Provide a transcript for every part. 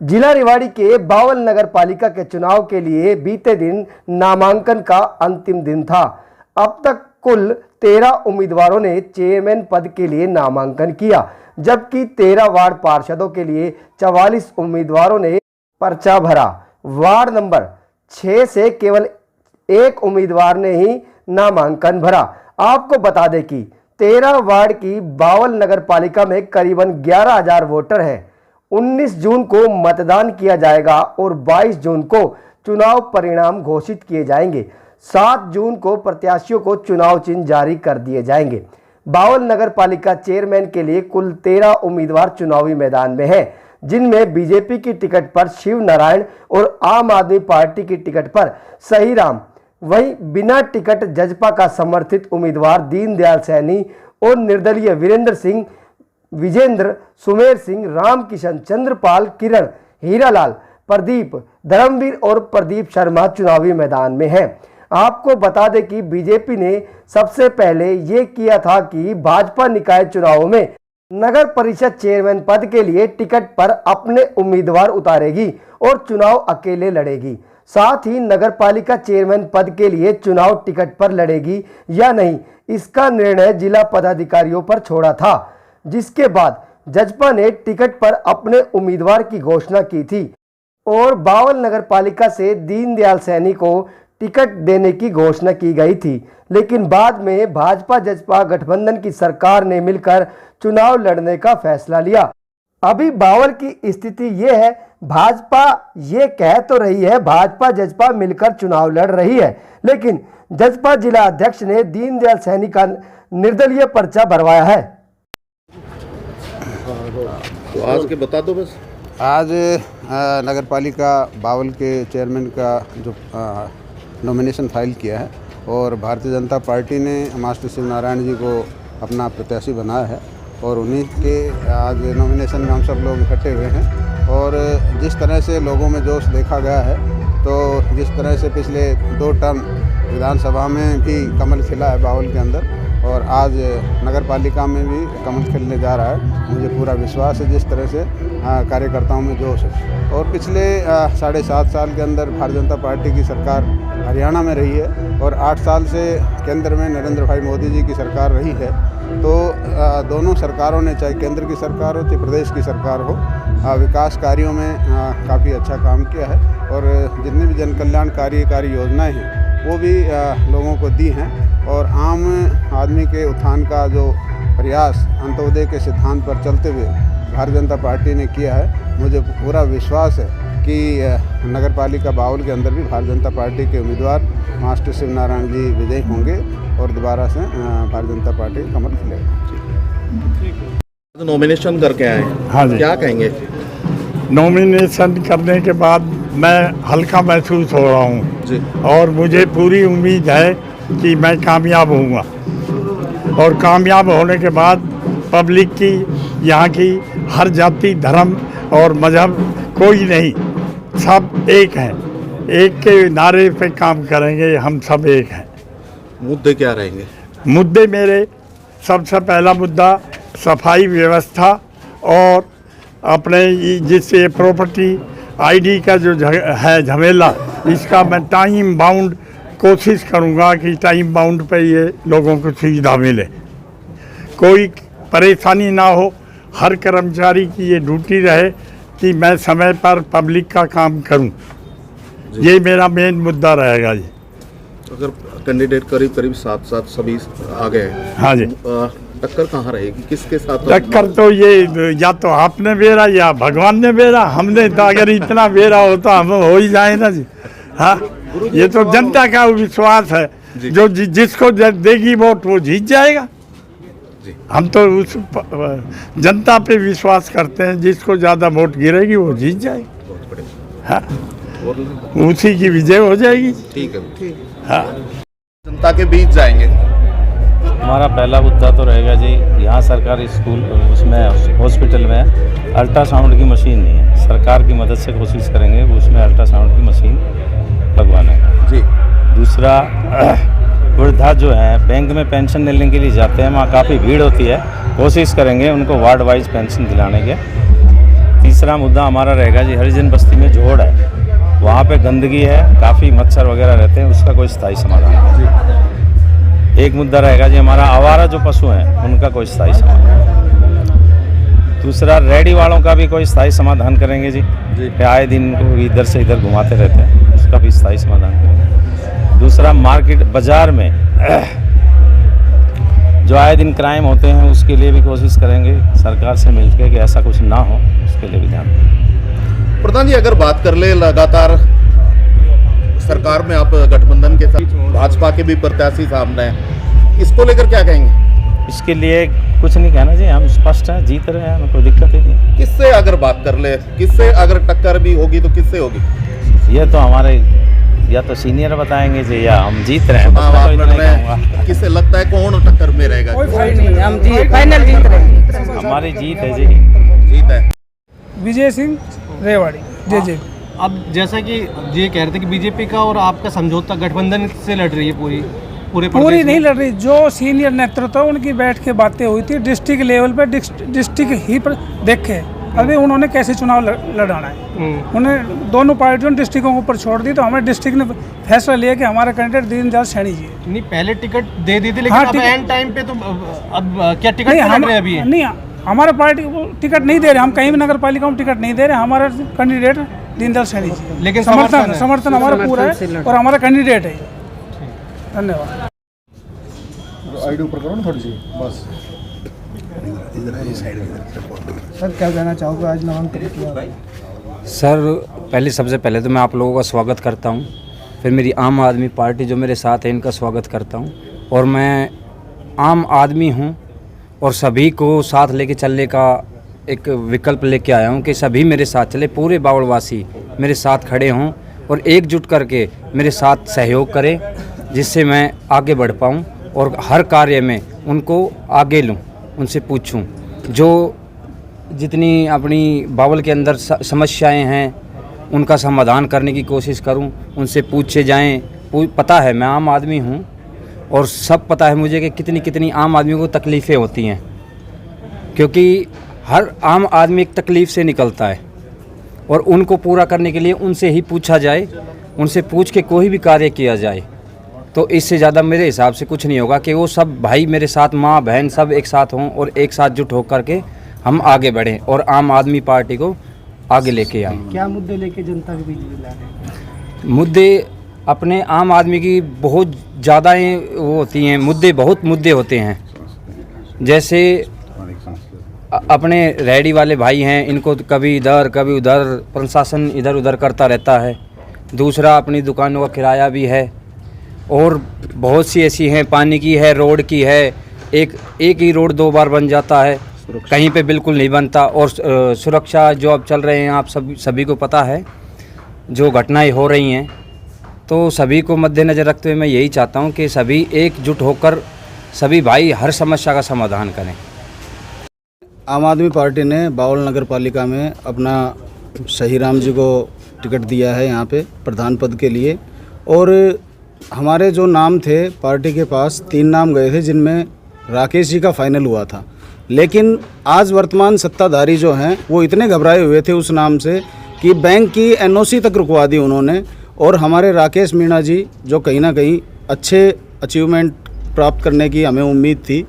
जिला रेवाड़ी के बावल नगर पालिका के चुनाव के लिए बीते दिन नामांकन का अंतिम दिन था। अब तक कुल 13 उम्मीदवारों ने चेयरमैन पद के लिए नामांकन किया, जबकि 13 वार्ड पार्षदों के लिए 44 उम्मीदवारों ने पर्चा भरा। वार्ड नंबर 6 से केवल एक उम्मीदवार ने ही नामांकन भरा। आपको बता दें कि 13 वार्ड की बावल नगर पालिका में करीबन 11,000 वोटर हैं। 19 जून को मतदान किया जाएगा और 22 जून को चुनाव परिणाम घोषित किए जाएंगे। 7 जून को प्रत्याशियों को चुनाव चिन्ह जारी कर दिए जाएंगे। बावल नगर पालिका चेयरमैन के लिए कुल 13 उम्मीदवार चुनावी मैदान में हैं, जिनमें बीजेपी की टिकट पर शिव नारायण और आम आदमी पार्टी की टिकट पर सही राम, वहीं बिना टिकट जजपा का समर्थित उम्मीदवार दीनदयाल सैनी और निर्दलीय वीरेंद्र सिंह, विजेंद्र, सुमेर सिंह, रामकिशन, चंद्रपाल, किरण, हीरालाल, प्रदीप, धर्मवीर और प्रदीप शर्मा चुनावी मैदान में हैं। आपको बता दें कि बीजेपी ने सबसे पहले ये किया था कि भाजपा निकाय चुनावों में नगर परिषद चेयरमैन पद के लिए टिकट पर अपने उम्मीदवार उतारेगी और चुनाव अकेले लड़ेगी। साथ ही नगर पालिका चेयरमैन पद के लिए चुनाव टिकट पर लड़ेगी या नहीं, इसका निर्णय जिला पदाधिकारियों पर छोड़ा था, जिसके बाद जजपा ने टिकट पर अपने उम्मीदवार की घोषणा की थी और बावल नगर पालिका से दीनदयाल सैनी को टिकट देने की घोषणा की गई थी। लेकिन बाद में भाजपा जजपा गठबंधन की सरकार ने मिलकर चुनाव लड़ने का फैसला लिया। अभी बावल की स्थिति ये है, भाजपा ये कह तो रही है भाजपा जजपा मिलकर चुनाव लड़ रही है, लेकिन जजपा जिला अध्यक्ष ने दीनदयाल सैनी का निर्दलीय पर्चा भरवाया है। तो आज के बता दो बस। आज नगर पालिका बावल के चेयरमैन का जो नॉमिनेशन फाइल किया है और भारतीय जनता पार्टी ने मास्टर शिव नारायण जी को अपना प्रत्याशी बनाया है और उन्हीं के आज नॉमिनेशन में हम सब लोग इकट्ठे हुए हैं। और जिस तरह से लोगों में जोश देखा गया है, तो जिस तरह से पिछले 2 टर्म विधानसभा में भी कमल खिला है बावल के अंदर, और आज नगर पालिका में भी कमल खिलने जा रहा है। मुझे पूरा विश्वास है जिस तरह से कार्यकर्ताओं में जोश है। और पिछले 7.5 साल के अंदर भारतीय जनता पार्टी की सरकार हरियाणा में रही है और 8 साल से केंद्र में नरेंद्र भाई मोदी जी की सरकार रही है। तो दोनों सरकारों ने, चाहे केंद्र की सरकार हो चाहे प्रदेश की सरकार हो, विकास कार्यों में काफ़ी अच्छा काम किया है और जितनी भी जन कल्याणकारी योजनाएँ हैं वो भी लोगों को दी हैं। और आम आदमी के उत्थान का जो प्रयास अंत्योदय के सिद्धांत पर चलते हुए भारतीय जनता पार्टी ने किया है। मुझे पूरा विश्वास है कि नगर पालिका बावल के अंदर भी भारतीय जनता पार्टी के उम्मीदवार मास्टर शिव नारायण जी विजयी होंगे और दोबारा से भारतीय जनता पार्टी कमल खिलेगा। नॉमिनेशन करके आए, हाँ जी, क्या कहेंगे? नॉमिनेशन करने के बाद मैं हल्का महसूस हो रहा हूँ जी, और मुझे पूरी उम्मीद है कि मैं कामयाब होऊंगा। और कामयाब होने के बाद पब्लिक की, यहाँ की हर जाति, धर्म और मजहब कोई नहीं, सब एक हैं। एक के नारे पे काम करेंगे, हम सब एक हैं। मुद्दे क्या रहेंगे? मुद्दे मेरे, सबसे पहला मुद्दा सफाई व्यवस्था और अपने जिससे प्रॉपर्टी आईडी का जो है झमेला, इसका मैं टाइम बाउंड कोशिश करूंगा कि टाइम बाउंड पे ये लोगों को सुविधा मिले, कोई परेशानी ना हो। हर कर्मचारी की ये ड्यूटी रहे कि मैं समय पर पब्लिक का काम करूं। ये मेरा मेन मुद्दा रहेगा जी। अगर कैंडिडेट करीब 7 सभी आ गए हैं, हाँ जी, टक्कर कहाँ रहेगी, किसके साथ? टक्कर तो ये या तो आपने बेरा या भगवान ने बेरा। हमने तो अगर इतना बेरा होता हम हो ही जाए ना जी। हाँ, ये तो जनता का विश्वास है, जो जिसको देगी वोट वो जीत जाएगा। हम तो उस जनता पे विश्वास करते हैं, जिसको ज़्यादा वोट गिरेगी वो जीत जाएगी। हाँ, उसी की विजय हो जाएगी। ठीक है, हाँ, जनता के बीच जाएंगे। हमारा पहला मुद्दा तो रहेगा जी, यहाँ सरकारी स्कूल उसमें हॉस्पिटल में अल्ट्रासाउंड की मशीन नहीं है। सरकार की मदद से कोशिश करेंगे उसमें अल्ट्रासाउंड की मशीन लगवाने जी। दूसरा, वृद्धा जो है बैंक में पेंशन लेने के लिए जाते हैं, वहाँ काफ़ी भीड़ होती है, कोशिश करेंगे उनको वार्ड वाइज पेंशन दिलाने के। तीसरा मुद्दा हमारा रहेगा जी, हरिजन बस्ती में जोड़ है, वहाँ पे गंदगी है, काफ़ी मच्छर वगैरह रहते हैं, उसका कोई स्थायी समाधान है। एक मुद्दा रहेगा जी हमारा आवारा जो पशु हैं उनका कोई स्थायी समाधान। दूसरा रेडी वालों का भी कोई स्थायी समाधान करेंगे जी, कि आए दिन इनको इधर से इधर घुमाते रहते हैं, उसका भी स्थायी समाधान करेंगे। दूसरा मार्केट बाज़ार में जो आए दिन क्राइम होते हैं उसके लिए भी कोशिश करेंगे सरकार से मिलकर कि ऐसा कुछ ना हो, उसके लिए भी ध्यान दें। प्रधान जी, अगर बात कर ले, लगातार सरकार में आप गठबंधन के साथ भाजपा के भी प्रत्याशी सामने हैं, इसको लेकर क्या कहेंगे? इसके लिए कुछ नहीं कहना जी, हम स्पष्ट हैं, जीत रहे हैं, हमें कोई दिक्कत ही नहीं। किससे अगर बात कर ले, किससे अगर टक्कर भी होगी तो किससे होगी? ये तो हमारे या तो सीनियर बताएंगे जी, या हम जीत रहे हैं। हाँ, किससे लगता है कौन टक्कर में रहेगा? हम फाइनल जीत रहे हैं। हमारी जीत है जी, जीत है। विजय सिंह रेवाड़ी जे। अब जैसा कि ये कह रहे थे कि बीजेपी का और आपका समझौता गठबंधन से लड़ रही है पूरी नहीं लड़ रही, जो सीनियर नेतृत्व उनकी बैठ के बातें हुई थी डिस्ट्रिक्ट लेवल पर, डिस्ट्रिक्ट ही पर देखे अभी उन्होंने कैसे चुनाव लड़ाना है। उन्हें दोनों पार्टियों ने डिस्ट्रिक्टों को ऊपर छोड़ दी, तो हमारे डिस्ट्रिक्ट ने फैसला लिया कि हमारा कैंडिडेट दीनदयाल सैनी जी है। नहीं, पहले टिकट दे दी थी, लेकिन हाँ, अब एंड टाइम पे तो अब क्या टिकट नहीं लड़ रहे अभी? नहीं, हमारा पार्टी को टिकट नहीं दे रहे, हम कहीं भी नगर पालिका में टिकट नहीं दे रहे, हमारा कैंडिडेट दीनदयाल सैनी जी, लेकिन समर्थन हमारा पूरा है और हमारा कैंडिडेट है। धन्यवाद। आईडी ऊपर करो ना थोड़ी सी बस। सर क्या कहना चाहोगे, आज नामांकन किया? सर सबसे पहले तो मैं आप लोगों का स्वागत करता हूं, फिर मेरी आम आदमी पार्टी जो मेरे साथ है इनका स्वागत करता हूं, और मैं आम आदमी हूं और सभी को साथ लेके चलने का एक विकल्प लेके आया हूं कि सभी मेरे साथ चले, पूरे बावड़वासी मेरे साथ खड़े हों और एकजुट करके मेरे साथ सहयोग करें, जिससे मैं आगे बढ़ पाऊँ और हर कार्य में उनको आगे लूँ, उनसे पूछूं, जो जितनी अपनी बावल के अंदर समस्याएं हैं उनका समाधान करने की कोशिश करूं, उनसे पूछे जाएं। पता है मैं आम आदमी हूं और सब पता है मुझे कि कितनी कितनी आम आदमियों को तकलीफ़ें होती हैं, क्योंकि हर आम आदमी एक तकलीफ़ से निकलता है और उनको पूरा करने के लिए उनसे ही पूछा जाए, उनसे पूछ के कोई भी कार्य किया जाए, तो इससे ज़्यादा मेरे हिसाब से कुछ नहीं होगा कि वो सब भाई मेरे साथ, माँ बहन सब एक साथ हों और एक साथ जुट होकर के हम आगे बढ़ें और आम आदमी पार्टी को आगे लेके आएँ। क्या मुद्दे लेके जनता के बीच में ला रहे हैं? मुद्दे अपने आम आदमी की बहुत ज़्यादा वो होती हैं, बहुत मुद्दे होते हैं, जैसे अपने रेहड़ी वाले भाई हैं, इनको कभी इधर कभी उधर प्रशासन इधर उधर करता रहता है। दूसरा अपनी दुकानों का किराया भी है, और बहुत सी ऐसी हैं, पानी की है, रोड की है, एक ही रोड 2 बार बन जाता है, कहीं पे बिल्कुल नहीं बनता, और सुरक्षा जो अब चल रहे हैं आप सभी को पता है, जो घटनाएं हो रही हैं, तो सभी को मद्देनज़र रखते हुए मैं यही चाहता हूं कि सभी एकजुट होकर सभी भाई हर समस्या का समाधान करें। आम आदमी पार्टी ने बावल नगर पालिका में अपना सहीराम जी को टिकट दिया है यहाँ पे प्रधान पद के लिए, और हमारे जो नाम थे पार्टी के पास 3 नाम गए थे, जिनमें राकेश जी का फाइनल हुआ था, लेकिन आज वर्तमान सत्ताधारी जो हैं वो इतने घबराए हुए थे उस नाम से कि बैंक की एनओसी तक रुकवा दी उन्होंने, और हमारे राकेश मीणा जी जो कहीं ना कहीं अच्छे अचीवमेंट प्राप्त करने की हमें उम्मीद थी,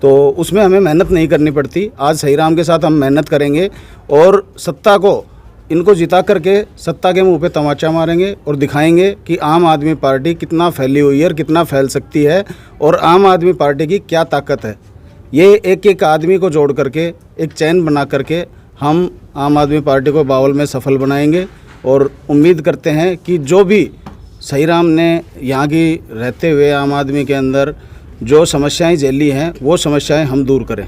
तो उसमें हमें मेहनत नहीं करनी पड़ती। आज सहीराम के साथ हम मेहनत करेंगे और सत्ता को इनको जिता करके सत्ता के मुंह पे तमाचा मारेंगे और दिखाएंगे कि आम आदमी पार्टी कितना फैली हुई है और कितना फैल सकती है, और आम आदमी पार्टी की क्या ताकत है। ये एक एक आदमी को जोड़ करके एक चैन बना करके हम आम आदमी पार्टी को बावल में सफल बनाएंगे, और उम्मीद करते हैं कि जो भी सहीराम ने यहाँ की रहते हुए आम आदमी के अंदर जो समस्याएं झेली हैं वो समस्याएं हम दूर करें।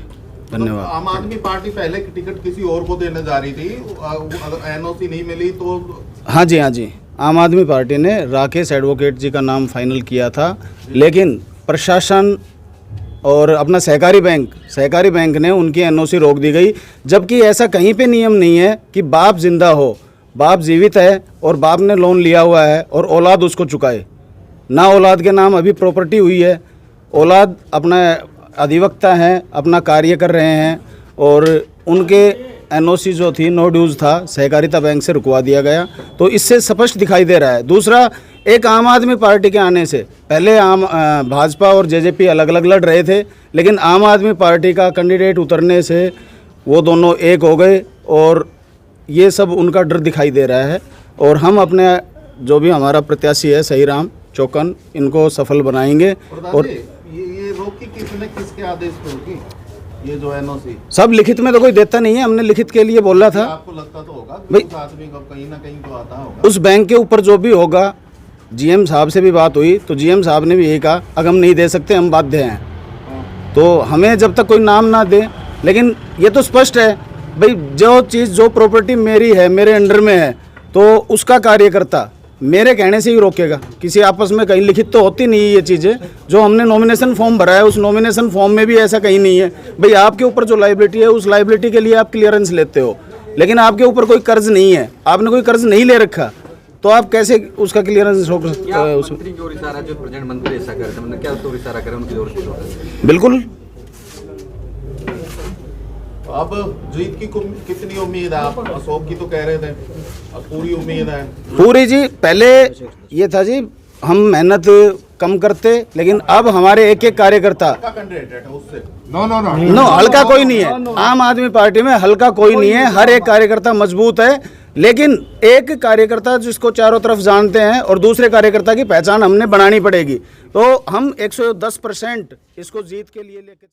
धन्यवाद। आम आदमी पार्टी पहले की टिकट किसी और को देने जा रही थी, अगर एनओसी नहीं मिली तो? हाँ जी, आम आदमी पार्टी ने राकेश एडवोकेट जी का नाम फाइनल किया था, लेकिन प्रशासन और अपना सहकारी बैंक ने उनकी एनओसी रोक दी गई, जबकि ऐसा कहीं पे नियम नहीं है कि बाप जिंदा हो, बाप जीवित है और बाप ने लोन लिया हुआ है और औलाद उसको चुकाए ना, औलाद के नाम अभी प्रॉपर्टी हुई है, औलाद अपना अधिवक्ता हैं, अपना कार्य कर रहे हैं, और उनके एनओसी जो थी, नो ड्यूज था, सहकारिता बैंक से रुकवा दिया गया। तो इससे स्पष्ट दिखाई दे रहा है। दूसरा, एक आम आदमी पार्टी के आने से पहले भाजपा और जेजेपी अलग अलग लड़ रहे थे, लेकिन आम आदमी पार्टी का कैंडिडेट उतरने से वो दोनों एक हो गए और ये सब उनका डर दिखाई दे रहा है। और हम अपने जो भी हमारा प्रत्याशी है सही राम चौकन, इनको सफल बनाएंगे। और ये रोकी किसने, किसके आदेश पे होगी ये जो एनओसी? सब लिखित में तो कोई देता नहीं है, हमने लिखित के लिए बोला था। आपको लगता तो होगा भाई उस आदमी को कहीं ना कहीं तो आता होगा। उस बैंक के ऊपर जो भी होगा, जीएम साहब से भी बात हुई तो जीएम साहब ने भी यही कहा, अगर हम नहीं दे सकते हम बाध्य हैं। तो हमें जब तक कोई नाम ना दे, लेकिन ये तो स्पष्ट है भाई, जो चीज़ जो प्रॉपर्टी मेरी है, मेरे अंडर में है, तो उसका कार्यकर्ता मेरे कहने से ही रोकेगा। किसी आपस में कहीं लिखित तो होती नहीं है ये चीज़ें। जो हमने नॉमिनेशन फॉर्म भरा है, उस नॉमिनेशन फॉर्म में भी ऐसा कहीं नहीं है भाई आपके ऊपर जो लाइबिलिटी है उस लाइबिलिटी के लिए आप क्लियरेंस लेते हो, लेकिन आपके ऊपर कोई कर्ज नहीं है, आपने कोई कर्ज नहीं ले रखा, तो आप कैसे उसका क्लियरेंस रोक सकते हो? मंत्री की ओर इशारा, जो प्रेजेंट मंत्री ऐसा करते हैं, मतलब क्या तो इशारा करें उनकी ओर से? बिल्कुल। अब जीत की कितनी उम्मीद है? आप अशोक की तो कह रहे थे, अब पूरी उम्मीद है? पूरी जी। पहले ये था जी हम मेहनत कम करते, लेकिन अब हमारे एक एक कार्यकर्ता नो हल्का कोई नहीं है। आम आदमी पार्टी में हल्का कोई नहीं है, हर एक कार्यकर्ता मजबूत है। लेकिन एक कार्यकर्ता जिसको चारों तरफ जानते हैं और दूसरे कार्यकर्ता की पहचान हमने बनानी पड़ेगी। तो हम 110% इसको जीत के लिए लेके